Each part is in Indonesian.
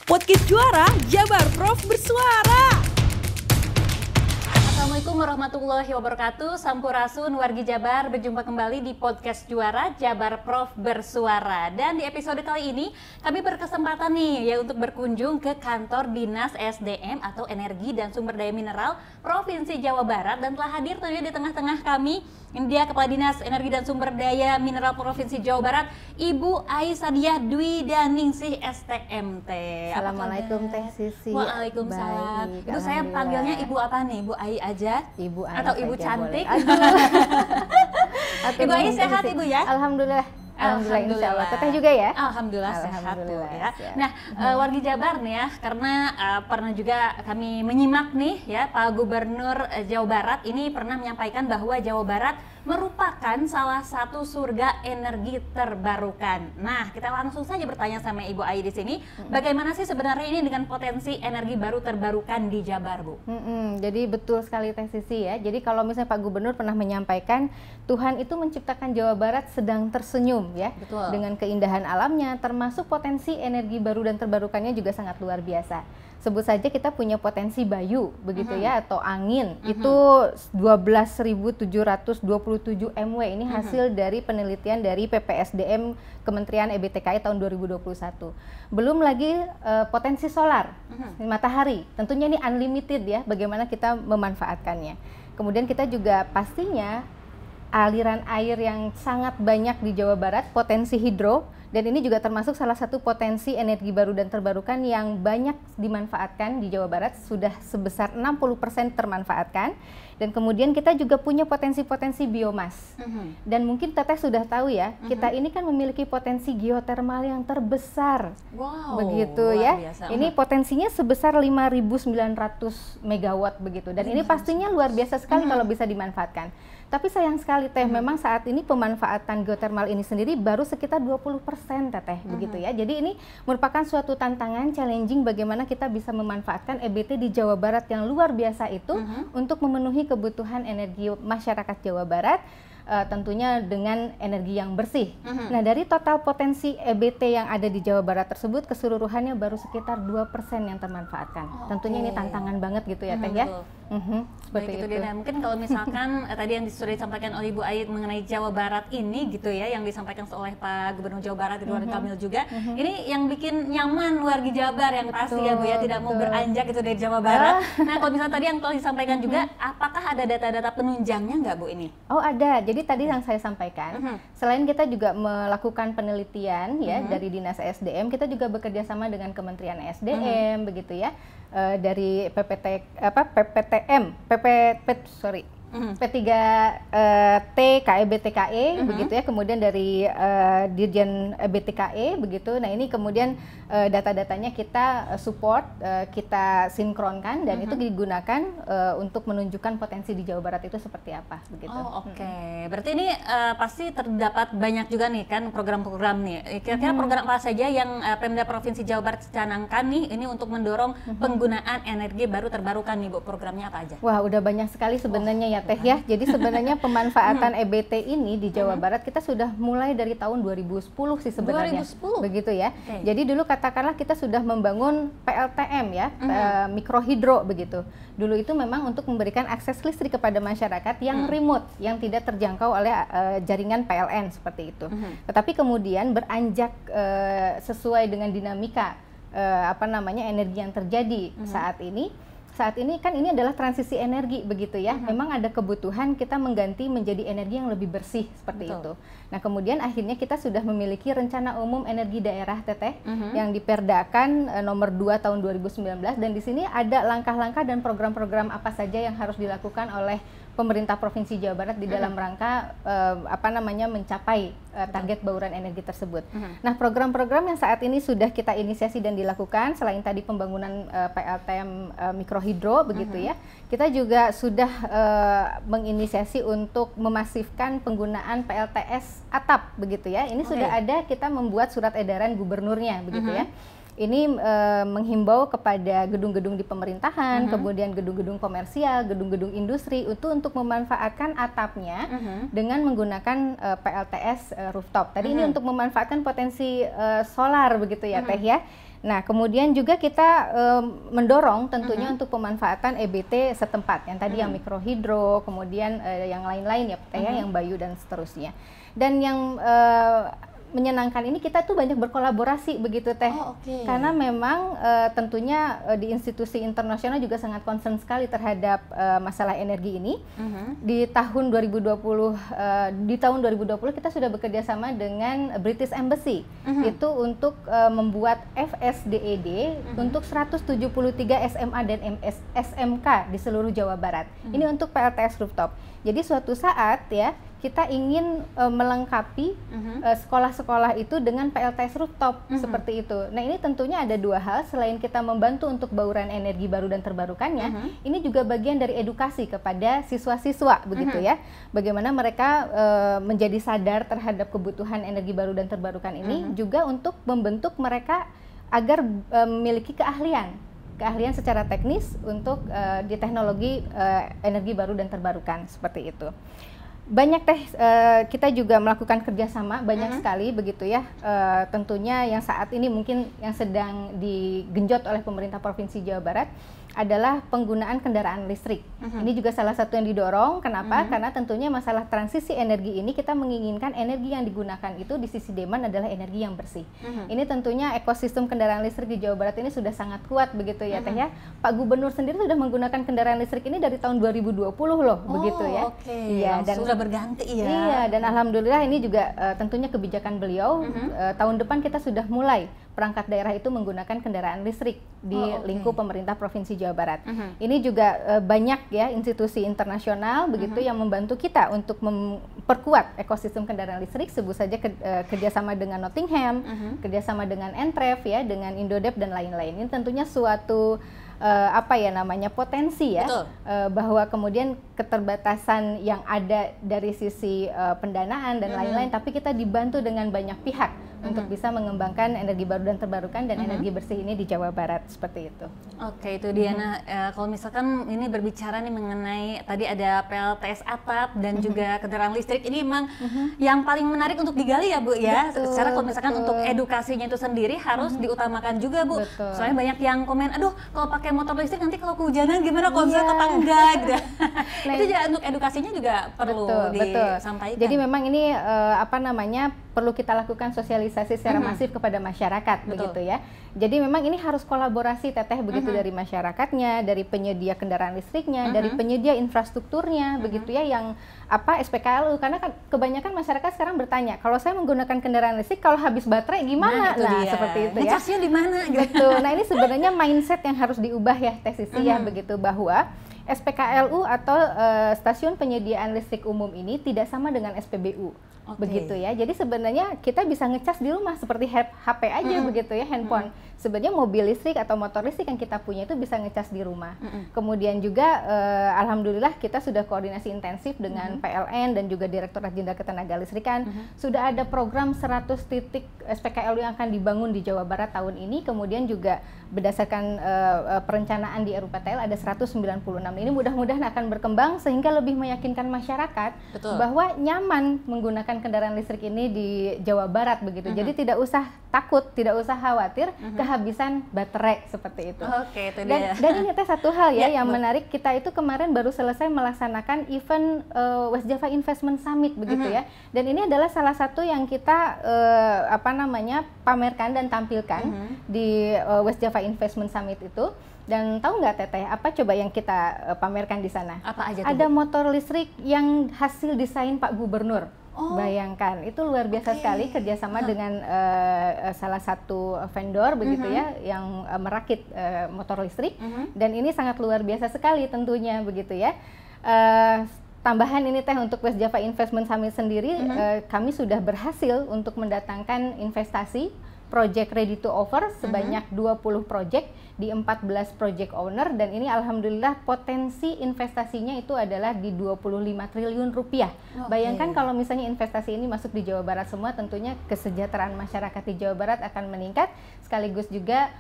Podcast Juara, Jabar Prof bersuara. Assalamualaikum warahmatullahi wabarakatuh. Sampurasun wargi Jabar, berjumpa kembali di Podcast Juara Jabar Prof bersuara. Dan di episode kali ini kami berkesempatan nih ya untuk berkunjung ke kantor Dinas SDM atau Energi dan Sumber Daya Mineral Provinsi Jawa Barat, dan telah hadir tentunya di tengah-tengah kami dia Kepala Dinas Energi dan Sumber Daya Mineral Provinsi Jawa Barat, Ibu Aisadiah Dwi Daningsih STMT. Assalamualaikum Teh Sisi. Waalaikumsalam. Itu saya panggilnya Ibu apa nih? Bu Ai aja? Ibu Ai atau Ibu cantik? Ibu Ai sehat Ibu ya? Alhamdulillah. Alhamdulillah, insya Allah. Teteh juga ya? Alhamdulillah sehat tuh ya. Nah, wargi Jabar nih ya, karena pernah juga kami menyimak nih ya, Pak Gubernur Jawa Barat ini pernah menyampaikan bahwa Jawa Barat merupakan salah satu surga energi terbarukan. Nah, kita langsung saja bertanya sama Ibu Ai di sini, bagaimana sih sebenarnya ini dengan potensi energi baru terbarukan di Jabar, Bu? Jadi betul sekali Teh Sisi ya. Jadi kalau misalnya Pak Gubernur pernah menyampaikan Tuhan itu menciptakan Jawa Barat sedang tersenyum ya. Betul. Dengan keindahan alamnya, termasuk potensi energi baru dan terbarukannya juga sangat luar biasa. Sebut saja kita punya potensi bayu begitu ya, atau angin itu 12.727 MW. Ini hasil dari penelitian dari PPSDM Kementerian EBTKI tahun 2021. Belum lagi potensi solar, matahari. Tentunya ini unlimited ya, bagaimana kita memanfaatkannya. Kemudian kita juga pastinya aliran air yang sangat banyak di Jawa Barat, potensi hidro, dan ini juga termasuk salah satu potensi energi baru dan terbarukan yang banyak dimanfaatkan di Jawa Barat, sudah sebesar 60% termanfaatkan. Dan kemudian kita juga punya potensi-potensi biomas. Dan mungkin Teteh sudah tahu ya, kita ini kan memiliki potensi geotermal yang terbesar. Wow, begitu ya. Biasa. Ini potensinya sebesar 5.900 megawatt begitu. Dan ini pastinya luar biasa sekali kalau bisa dimanfaatkan. Tapi sayang sekali Teh, memang saat ini pemanfaatan geotermal ini sendiri baru sekitar 20% Teteh, begitu ya. Jadi ini merupakan suatu tantangan challenging bagaimana kita bisa memanfaatkan EBT di Jawa Barat yang luar biasa itu untuk memenuhi kebutuhan energi masyarakat Jawa Barat. Tentunya dengan energi yang bersih. Nah, dari total potensi EBT yang ada di Jawa Barat tersebut, keseluruhannya baru sekitar 2% yang termanfaatkan. Tentunya ini tantangan banget gitu ya Teh ya. Seperti itu. Dia. Mungkin kalau misalkan tadi yang sudah disampaikan oleh Ibu Ai mengenai Jawa Barat ini gitu ya, yang disampaikan oleh Pak Gubernur Jawa Barat Ridwan Kamil juga, ini yang bikin nyaman wargi Jabar yang pasti ya Bu ya, tidak mau beranjak gitu dari Jawa Barat. Nah, kalau misalnya tadi yang telah disampaikan juga, apakah ada data-data penunjangnya nggak Bu ini? Oh ada, jadi tadi yang saya sampaikan, selain kita juga melakukan penelitian ya dari Dinas SDM, kita juga bekerja sama dengan Kementerian SDM begitu ya, dari P3T KEBTKE begitu ya, kemudian dari Dirjen EBTKE begitu. Nah, ini kemudian data-datanya kita support, kita sinkronkan, dan itu digunakan untuk menunjukkan potensi di Jawa Barat itu seperti apa begitu. Oke. Berarti ini pasti terdapat banyak juga nih kan program-program nih. Kira-kira program apa saja yang Pemda Provinsi Jawa Barat canangkan nih ini untuk mendorong penggunaan energi baru terbarukan nih Bu? Programnya apa aja? Wah, udah banyak sekali sebenarnya ya Teh ya. Jadi sebenarnya pemanfaatan EBT ini di Jawa Barat kita sudah mulai dari tahun 2010 sih sebenarnya. 2010? Begitu ya. Jadi dulu katakanlah kita sudah membangun PLTM ya, mikrohidro begitu. Dulu itu memang untuk memberikan akses listrik kepada masyarakat yang remote, yang tidak terjangkau oleh jaringan PLN seperti itu. Tetapi kemudian beranjak sesuai dengan dinamika energi yang terjadi saat ini. Saat ini kan ini adalah transisi energi begitu ya. Memang ada kebutuhan kita mengganti menjadi energi yang lebih bersih seperti itu. Nah, kemudian akhirnya kita sudah memiliki rencana umum energi daerah Teteh yang diperdakan nomor 2 tahun 2019, dan di sini ada langkah-langkah dan program-program apa saja yang harus dilakukan oleh pemerintah Provinsi Jawa Barat di dalam rangka mencapai target bauran energi tersebut. Nah, program-program yang saat ini sudah kita inisiasi dan dilakukan, selain tadi pembangunan PLTM mikrohidro begitu ya, kita juga sudah menginisiasi untuk memasifkan penggunaan PLTS atap begitu ya. Ini sudah ada, kita membuat surat edaran gubernurnya begitu ya. Ini menghimbau kepada gedung-gedung di pemerintahan, kemudian gedung-gedung komersial, gedung-gedung industri untuk memanfaatkan atapnya dengan menggunakan PLTS rooftop. Tadi ini untuk memanfaatkan potensi solar begitu ya Teh ya. Nah, kemudian juga kita mendorong tentunya untuk pemanfaatan EBT setempat, yang tadi yang mikrohidro, kemudian yang lain-lain ya, Teh, yang Bayu dan seterusnya. Dan yang menyenangkan ini kita tuh banyak berkolaborasi begitu Teh, karena memang tentunya di institusi internasional juga sangat concern sekali terhadap masalah energi ini. Di tahun 2020 kita sudah bekerja sama dengan British Embassy itu untuk membuat FSDED untuk 173 SMA dan SMK di seluruh Jawa Barat. Ini untuk PLTS rooftop. Jadi suatu saat ya kita ingin melengkapi sekolah-sekolah itu dengan PLTS rooftop seperti itu. Nah, ini tentunya ada dua hal, selain kita membantu untuk bauran energi baru dan terbarukannya, ini juga bagian dari edukasi kepada siswa-siswa begitu ya. Bagaimana mereka menjadi sadar terhadap kebutuhan energi baru dan terbarukan ini, juga untuk membentuk mereka agar memiliki keahlian secara teknis untuk di teknologi energi baru dan terbarukan seperti itu. Banyak Teh, kita juga melakukan kerjasama banyak sekali begitu ya. Tentunya yang saat ini mungkin yang sedang digenjot oleh pemerintah Provinsi Jawa Barat adalah penggunaan kendaraan listrik. Ini juga salah satu yang didorong. Kenapa? Karena tentunya masalah transisi energi ini kita menginginkan energi yang digunakan itu di sisi demand adalah energi yang bersih. Ini tentunya ekosistem kendaraan listrik di Jawa Barat ini sudah sangat kuat begitu ya Teh ya. Pak Gubernur sendiri sudah menggunakan kendaraan listrik ini dari tahun 2020 loh begitu ya. Iya, dan sudah berganti ya. Iya, dan alhamdulillah ini juga tentunya kebijakan beliau. Tahun depan kita sudah mulai perangkat daerah itu menggunakan kendaraan listrik di lingkup pemerintah Provinsi Jawa Barat. Ini juga banyak ya institusi internasional begitu yang membantu kita untuk memperkuat ekosistem kendaraan listrik, sebut saja kerjasama dengan Nottingham, kerjasama dengan Entrev ya, dengan Indodep dan lain-lain. Ini tentunya suatu potensi ya, bahwa kemudian keterbatasan yang ada dari sisi pendanaan dan lain-lain, tapi kita dibantu dengan banyak pihak untuk bisa mengembangkan energi baru dan terbarukan dan energi bersih ini di Jawa Barat seperti itu. Oke, itu Diana. Kalau misalkan ini berbicara nih mengenai tadi ada PLTS atap dan juga kendaraan listrik, ini memang yang paling menarik untuk digali ya Bu ya. Secara kalau misalkan untuk edukasinya itu sendiri harus diutamakan juga Bu. Soalnya banyak yang komen, aduh kalau pakai motor listrik nanti kalau kehujanan gimana konslet apa enggak gitu. Nah, itu juga untuk edukasinya juga perlu disampaikan. Jadi memang ini perlu kita lakukan sosialisasi secara masif kepada masyarakat begitu ya. Jadi memang ini harus kolaborasi Teteh begitu dari masyarakatnya, dari penyedia kendaraan listriknya, dari penyedia infrastrukturnya begitu ya, yang SPKLU, karena kan kebanyakan masyarakat sekarang bertanya, kalau saya menggunakan kendaraan listrik kalau habis baterai gimana? Nah, seperti itu ya. Ngecasnya di mana? Betul. Nah, ini sebenarnya mindset yang harus diubah ya Teh Sisi ya begitu, bahwa SPKLU atau stasiun penyediaan listrik umum ini tidak sama dengan SPBU. Begitu ya. Jadi sebenarnya kita bisa ngecas di rumah seperti HP aja begitu ya, handphone. Sebenarnya mobil listrik atau motor listrik yang kita punya itu bisa ngecas di rumah. Kemudian juga alhamdulillah kita sudah koordinasi intensif dengan PLN dan juga Direktorat Jenderal Ketenagalistrikan. Sudah ada program 100 titik SPKLU yang akan dibangun di Jawa Barat tahun ini. Kemudian juga berdasarkan perencanaan di RUPTL ada 196. Ini mudah-mudahan akan berkembang sehingga lebih meyakinkan masyarakat bahwa nyaman menggunakan kendaraan listrik ini di Jawa Barat begitu. Jadi tidak usah takut, tidak usah khawatir kehabisan baterai seperti itu. Oke, itu dia. Dan ini Teh satu hal ya yang menarik, kita itu kemarin baru selesai melaksanakan event West Java Investment Summit begitu ya. Dan ini adalah salah satu yang kita pamerkan dan tampilkan di West Java Investment Summit itu. Dan tahu nggak Teteh, apa coba yang kita pamerkan di sana? Apa aja tuh? Ada motor listrik yang hasil desain Pak Gubernur. Bayangkan, itu luar biasa sekali kerjasama dengan salah satu vendor begitu ya, yang merakit motor listrik. Dan ini sangat luar biasa sekali tentunya begitu ya. Tambahan ini Teh, untuk West Java Investment Summit sendiri, kami sudah berhasil untuk mendatangkan investasi project ready to offer sebanyak 20 project di 14 project owner, dan ini alhamdulillah potensi investasinya itu adalah di 25 triliun rupiah. Bayangkan kalau misalnya investasi ini masuk di Jawa Barat semua, tentunya kesejahteraan masyarakat di Jawa Barat akan meningkat, sekaligus juga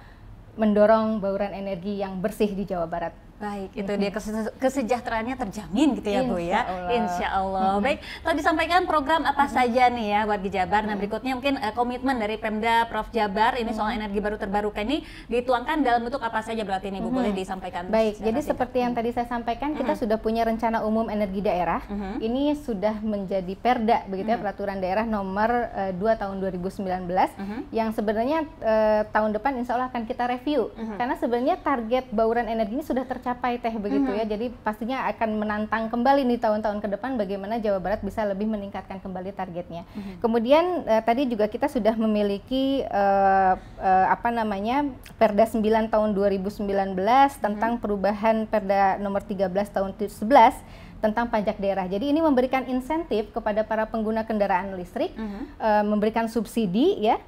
mendorong bauran energi yang bersih di Jawa Barat. Baik, itu dia kesejahteraannya terjamin gitu ya Bu ya. Insya Allah. Baik, telah disampaikan program apa saja nih ya wargi Jabar. Nah berikutnya mungkin komitmen dari Pemda Prof Jabar ini soal energi baru terbarukan ini dituangkan dalam bentuk apa saja berarti ini Bu, boleh disampaikan? Baik, jadi seperti yang tadi saya sampaikan, kita sudah punya rencana umum energi daerah. Ini sudah menjadi Perda begitu ya, peraturan daerah nomor 2 tahun 2019 yang sebenarnya tahun depan insya Allah akan kita review. Karena sebenarnya target bauran energi ini sudah tercapai teh begitu ya, jadi pastinya akan menantang kembali nih tahun-tahun ke depan bagaimana Jawa Barat bisa lebih meningkatkan kembali targetnya. Kemudian tadi juga kita sudah memiliki Perda 9 tahun 2019 tentang perubahan Perda nomor 13 tahun 11 tentang pajak daerah. Jadi ini memberikan insentif kepada para pengguna kendaraan listrik, memberikan subsidi ya,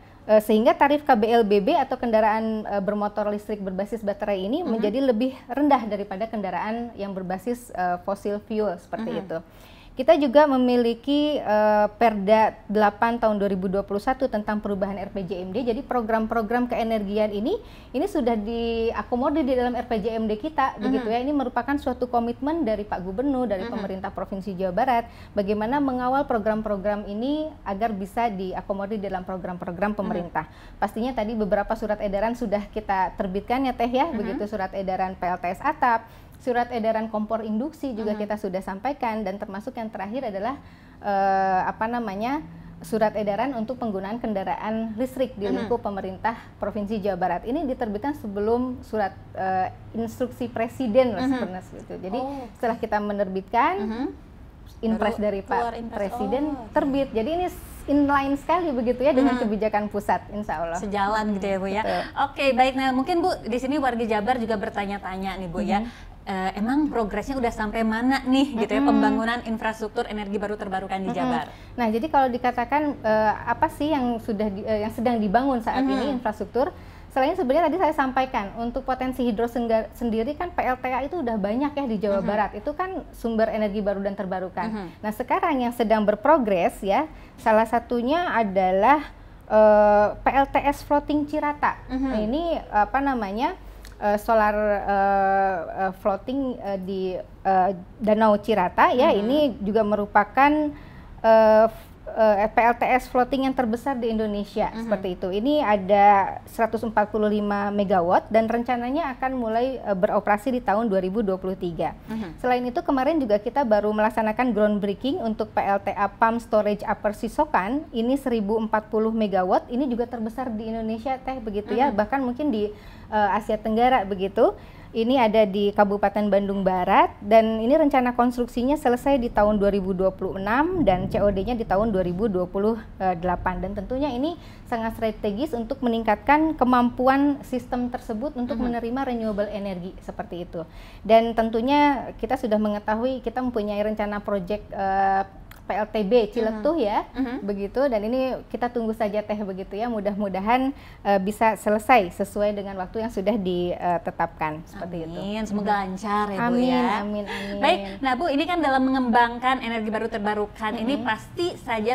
sehingga tarif KBLBB atau kendaraan bermotor listrik berbasis baterai ini menjadi lebih rendah daripada kendaraan yang berbasis fossil fuel seperti itu. Kita juga memiliki Perda 8 tahun 2021 tentang perubahan RPJMD. Jadi program-program keenergian ini sudah diakomodir di dalam RPJMD kita begitu ya. Ini merupakan suatu komitmen dari Pak Gubernur, dari pemerintah Provinsi Jawa Barat bagaimana mengawal program-program ini agar bisa diakomodir dalam program-program pemerintah. Pastinya tadi beberapa surat edaran sudah kita terbitkan ya Teh ya, begitu surat edaran PLTS atap, surat edaran kompor induksi juga kita sudah sampaikan, dan termasuk yang terakhir adalah surat edaran untuk penggunaan kendaraan listrik di lingkup pemerintah Provinsi Jawa Barat. Ini diterbitkan sebelum surat instruksi presiden lah sebenarnya gitu. Jadi setelah kita menerbitkan impres dari Pak Presiden terbit. Jadi ini inline sekali begitu ya dengan kebijakan pusat, insya Allah. Sejalan gitu ya Bu ya. Oke, baik. Nah mungkin Bu di sini warga Jabar juga bertanya-tanya nih Bu ya. Emang progresnya udah sampai mana nih gitu ya pembangunan infrastruktur energi baru terbarukan di Jabar? Nah jadi kalau dikatakan apa sih yang yang sedang dibangun saat ini infrastruktur, selain sebenarnya tadi saya sampaikan untuk potensi hidro sendiri kan PLTA itu udah banyak ya di Jawa Barat, itu kan sumber energi baru dan terbarukan. Nah sekarang yang sedang berprogres ya, salah satunya adalah PLTS floating Cirata. Nah, ini solar floating di Danau Cirata ya, ini juga merupakan PLTS floating yang terbesar di Indonesia seperti itu. Ini ada 145 megawatt dan rencananya akan mulai beroperasi di tahun 2023. Selain itu kemarin juga kita baru melaksanakan groundbreaking untuk PLTA Pump Storage Upper Sisokan. Ini 1040 megawatt. Ini juga terbesar di Indonesia Teh begitu ya. Bahkan mungkin di Asia Tenggara begitu. Ini ada di Kabupaten Bandung Barat dan ini rencana konstruksinya selesai di tahun 2026 dan COD-nya di tahun 2028, dan tentunya ini sangat strategis untuk meningkatkan kemampuan sistem tersebut untuk menerima renewable energy seperti itu. Dan tentunya kita sudah mengetahui kita mempunyai rencana proyek PLTB Ciletuh ya, begitu, dan ini kita tunggu saja Teh begitu ya, mudah-mudahan bisa selesai sesuai dengan waktu yang sudah ditetapkan seperti itu. Amin, semoga lancar ya Bu ya. Amin. Baik, nah Bu ini kan dalam mengembangkan energi baru terbarukan ini pasti saja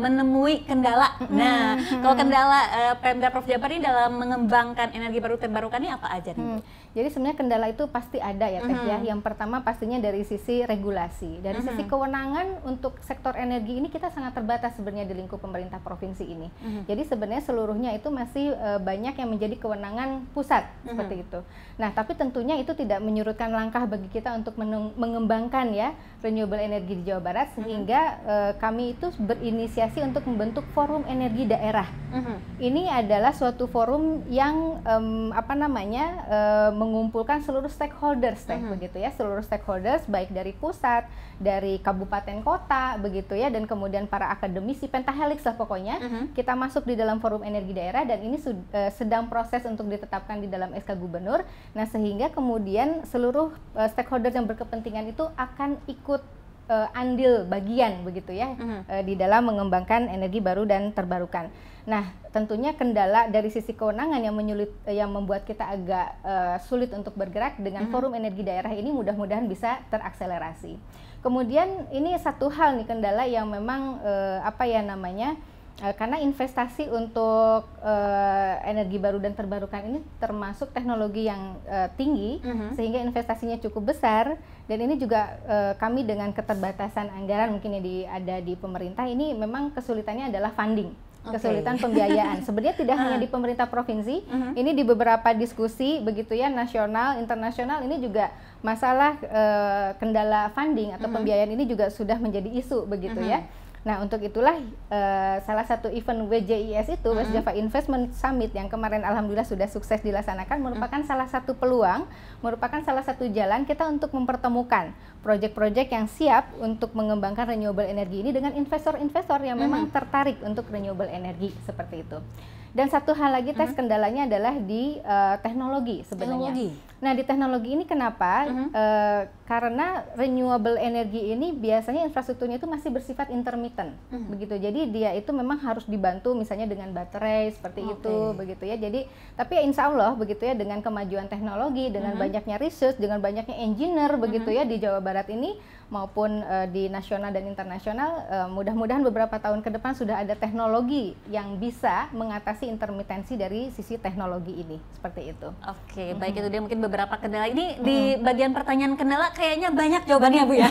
menemui kendala. Nah, kalau kendala Pemda Prof Jabar ini dalam mengembangkan energi baru terbarukan ini apa aja nih Bu? Jadi sebenarnya kendala itu pasti ada ya Teh ya. Yang pertama pastinya dari sisi regulasi, dari sisi kewenangan untuk sektor energi ini kita sangat terbatas sebenarnya di lingkup pemerintah provinsi ini. Jadi sebenarnya seluruhnya itu masih banyak yang menjadi kewenangan pusat seperti itu. Nah, tapi tentunya itu tidak menyurutkan langkah bagi kita untuk mengembangkan ya renewable energi di Jawa Barat, sehingga kami itu berinisiasi untuk membentuk forum energi daerah. Ini adalah suatu forum yang mengumpulkan seluruh stakeholders begitu ya, seluruh stakeholders baik dari pusat, dari kabupaten kota begitu ya, dan kemudian para akademisi pentahelix lah pokoknya. Kita masuk di dalam forum energi daerah dan ini sedang proses untuk ditetapkan di dalam SK Gubernur. Nah, sehingga kemudian seluruh stakeholders yang berkepentingan itu akan ikut andil bagian begitu ya di dalam mengembangkan energi baru dan terbarukan. Nah, tentunya kendala dari sisi kewenangan yang membuat kita agak sulit untuk bergerak dengan forum energi daerah ini mudah-mudahan bisa terakselerasi. Kemudian ini satu hal nih kendala yang memang karena investasi untuk energi baru dan terbarukan ini termasuk teknologi yang tinggi, sehingga investasinya cukup besar, dan ini juga kami dengan keterbatasan anggaran mungkin yang ada di pemerintah ini memang kesulitannya adalah funding. Kesulitan pembiayaan. Sebenarnya tidak hanya di pemerintah provinsi, ini di beberapa diskusi begitu ya, nasional, internasional, ini juga masalah kendala funding atau pembiayaan ini juga sudah menjadi isu begitu ya. Nah, untuk itulah salah satu event WJIS itu, West Java Investment Summit, yang kemarin alhamdulillah sudah sukses dilaksanakan, merupakan salah satu peluang, merupakan salah satu jalan kita untuk mempertemukan proyek-proyek yang siap untuk mengembangkan renewable energy ini dengan investor-investor yang memang tertarik untuk renewable energy, seperti itu. Dan satu hal lagi, tes kendalanya adalah di teknologi sebenarnya. Nah, di teknologi ini kenapa? Karena renewable energy ini biasanya infrastrukturnya itu masih bersifat intermittent, begitu. Jadi dia itu memang harus dibantu misalnya dengan baterai seperti itu, begitu ya. Jadi, tapi ya insya Allah begitu ya, dengan kemajuan teknologi, dengan banyaknya research, dengan banyaknya engineer begitu ya di Jawa Barat ini maupun di nasional dan internasional, mudah-mudahan beberapa tahun ke depan sudah ada teknologi yang bisa mengatasi intermitensi dari sisi teknologi ini, seperti itu. Oke, baik, itu dia mungkin beberapa kendala. Ini di bagian pertanyaan kendala kayaknya banyak jawabannya, Bu ya.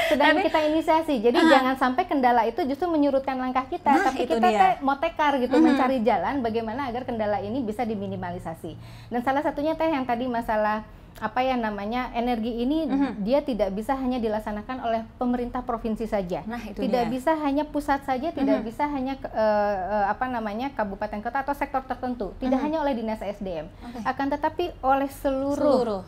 Sedang kita inisiasi, jadi jangan sampai kendala itu justru menyurutkan langkah kita, tapi kita mau tekar gitu, mencari jalan bagaimana agar kendala ini bisa diminimalisasi. Dan salah satunya yang tadi masalah apa ya namanya, energi ini dia tidak bisa hanya dilaksanakan oleh pemerintah provinsi saja, tidak bisa hanya pusat saja, tidak bisa hanya apa namanya kabupaten kota atau sektor tertentu, tidak hanya oleh dinas SDM, akan tetapi oleh seluruh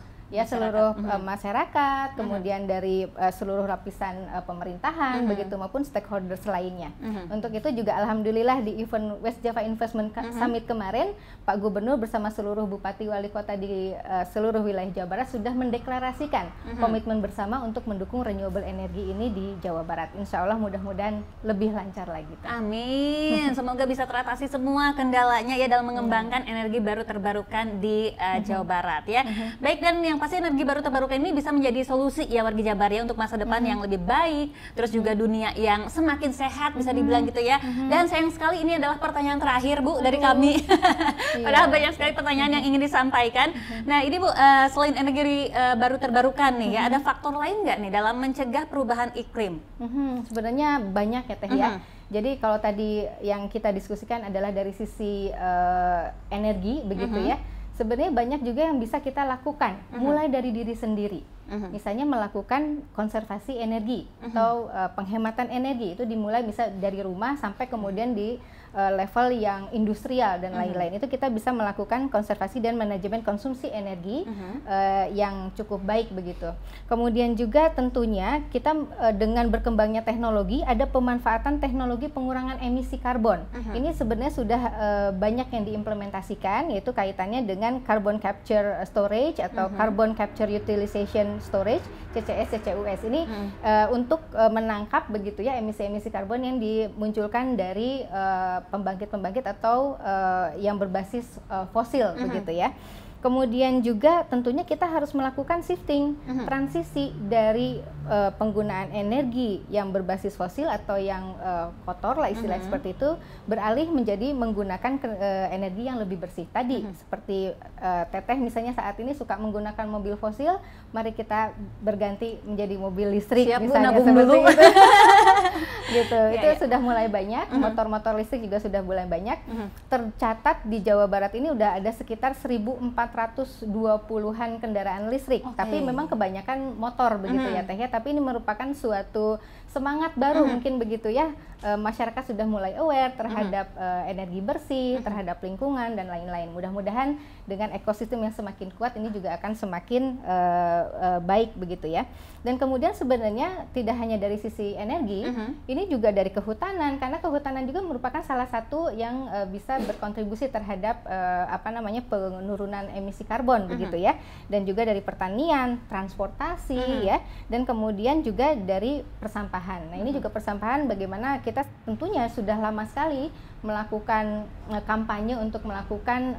masyarakat, kemudian dari seluruh lapisan pemerintahan begitu, maupun stakeholders lainnya. Untuk itu juga alhamdulillah di event West Java Investment Summit kemarin, Pak Gubernur bersama seluruh bupati wali kota di seluruh wilayah Jawa Barat sudah mendeklarasikan komitmen bersama untuk mendukung renewable energy ini di Jawa Barat. Insya Allah mudah-mudahan lebih lancar lagi. Amin. Semoga bisa teratasi semua kendalanya ya dalam mengembangkan energi baru terbarukan di Jawa Barat ya. Baik, dan yang pasti energi baru terbarukan ini bisa menjadi solusi ya warga Jabar ya untuk masa depan yang lebih baik, terus juga dunia yang semakin sehat bisa dibilang gitu ya. Dan sayang sekali ini adalah pertanyaan terakhir, Bu, dari kami. Padahal banyak sekali pertanyaan yang ingin disampaikan. Nah, ini Bu, selain energi baru terbarukan nih ya, ada faktor lain nggak nih dalam mencegah perubahan iklim? Sebenarnya banyak ya Teh ya. Jadi kalau tadi yang kita diskusikan adalah dari sisi energi begitu ya. Sebenarnya banyak juga yang bisa kita lakukan, mulai dari diri sendiri. Misalnya melakukan konservasi energi atau penghematan energi, itu dimulai bisa dari rumah sampai kemudian di level yang industrial dan lain-lain. Itu kita bisa melakukan konservasi dan manajemen konsumsi energi yang cukup baik begitu. Kemudian juga tentunya kita dengan berkembangnya teknologi, ada pemanfaatan teknologi pengurangan emisi karbon. Ini sebenarnya sudah banyak yang diimplementasikan, yaitu kaitannya dengan carbon capture storage atau carbon capture utilization storage, CCS, CCUS. Ini untuk menangkap begitu ya emisi-emisi karbon yang dimunculkan dari pembangkit-pembangkit atau yang berbasis fosil begitu ya. Kemudian juga tentunya kita harus melakukan shifting, transisi dari penggunaan energi yang berbasis fosil atau yang kotor lah istilah seperti itu, beralih menjadi menggunakan energi yang lebih bersih. Tadi seperti Teteh misalnya saat ini suka menggunakan mobil fosil, mari kita berganti menjadi mobil listrik. Siap, misalnya Bu, seperti itu. Gitu. Itu ya. sudah mulai banyak, motor-motor listrik juga sudah mulai banyak. Tercatat di Jawa Barat ini udah ada sekitar 1.420-an kendaraan listrik, tapi memang kebanyakan motor begitu ya Teh ya. Tapi ini merupakan suatu semangat baru mungkin begitu ya, masyarakat sudah mulai aware terhadap energi bersih, terhadap lingkungan dan lain-lain. Mudah-mudahan dengan ekosistem yang semakin kuat ini juga akan semakin baik begitu ya. Dan kemudian sebenarnya tidak hanya dari sisi energi, ini juga dari kehutanan, karena kehutanan juga merupakan salah satu yang bisa berkontribusi terhadap apa namanya penurunan emisi karbon begitu ya. Dan juga dari pertanian, transportasi ya, dan kemudian juga dari persampahan. Nah, ini juga persampahan bagaimana kita tentunya sudah lama sekali melakukan kampanye untuk melakukan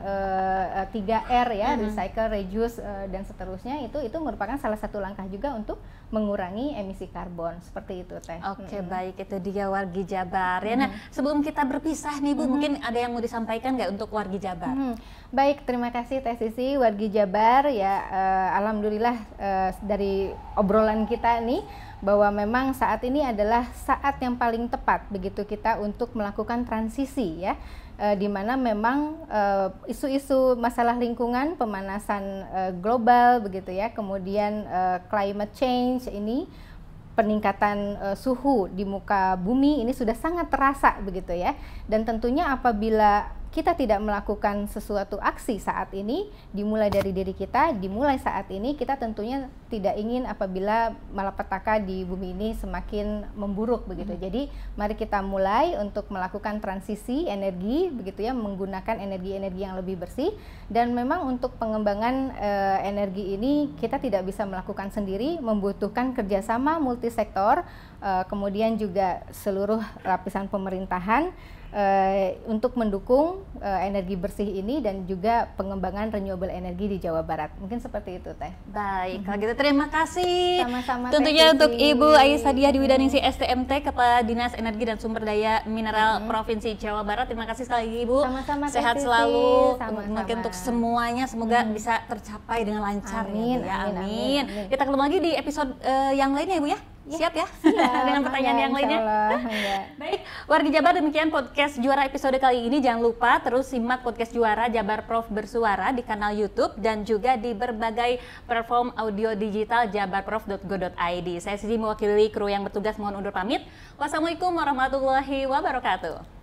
3R ya, recycle, reduce, dan seterusnya, itu merupakan salah satu langkah juga untuk mengurangi emisi karbon, seperti itu Teh. Oke, baik, itu dia Wargi Jabar ya. Nah, sebelum kita berpisah nih Bu, mungkin ada yang mau disampaikan nggak untuk Wargi Jabar? Baik, terima kasih Teh Sisi, Wargi Jabar ya. Alhamdulillah dari obrolan kita nih, bahwa memang saat ini adalah saat yang paling tepat begitu kita untuk melakukan transisi ya, di mana memang isu-isu masalah lingkungan, pemanasan global begitu ya, kemudian climate change ini, peningkatan suhu di muka bumi ini sudah sangat terasa begitu ya, dan tentunya apabila kita tidak melakukan sesuatu aksi saat ini, dimulai dari diri kita, dimulai saat ini, kita tentunya tidak ingin apabila malapetaka di bumi ini semakin memburuk begitu. Jadi mari kita mulai untuk melakukan transisi energi begitu ya, menggunakan energi-energi yang lebih bersih, dan memang untuk pengembangan energi ini kita tidak bisa melakukan sendiri, membutuhkan kerjasama multisektor, kemudian juga seluruh lapisan pemerintahan untuk mendukung energi bersih ini dan juga pengembangan renewable energy di Jawa Barat. Mungkin seperti itu Teh. Baik, kalau gitu terima kasih. Sama-sama tentunya Teh untuk Sisi. Ibu Aisyah Dwi Daningsih STMT, Kepala Dinas Energi dan Sumber Daya Mineral Provinsi Jawa Barat. Terima kasih sekali lagi Ibu. Sama-sama Teh Sehat Sisi. selalu. Sama-sama. Mungkin untuk semuanya semoga bisa tercapai dengan lancar. Amin, ya, Bu, ya. amin. Kita ketemu lagi di episode yang lainnya Ibu ya. Siap ya? Siap, dengan pertanyaan yang lainnya. Baik, Wargi Jabar, demikian podcast Juara episode kali ini. Jangan lupa terus simak podcast Juara Jabar Prof Bersuara di kanal YouTube dan juga di berbagai platform audio digital jabarprof.go.id. Saya Sisi mewakili kru yang bertugas, mohon undur pamit. Wassalamualaikum warahmatullahi wabarakatuh.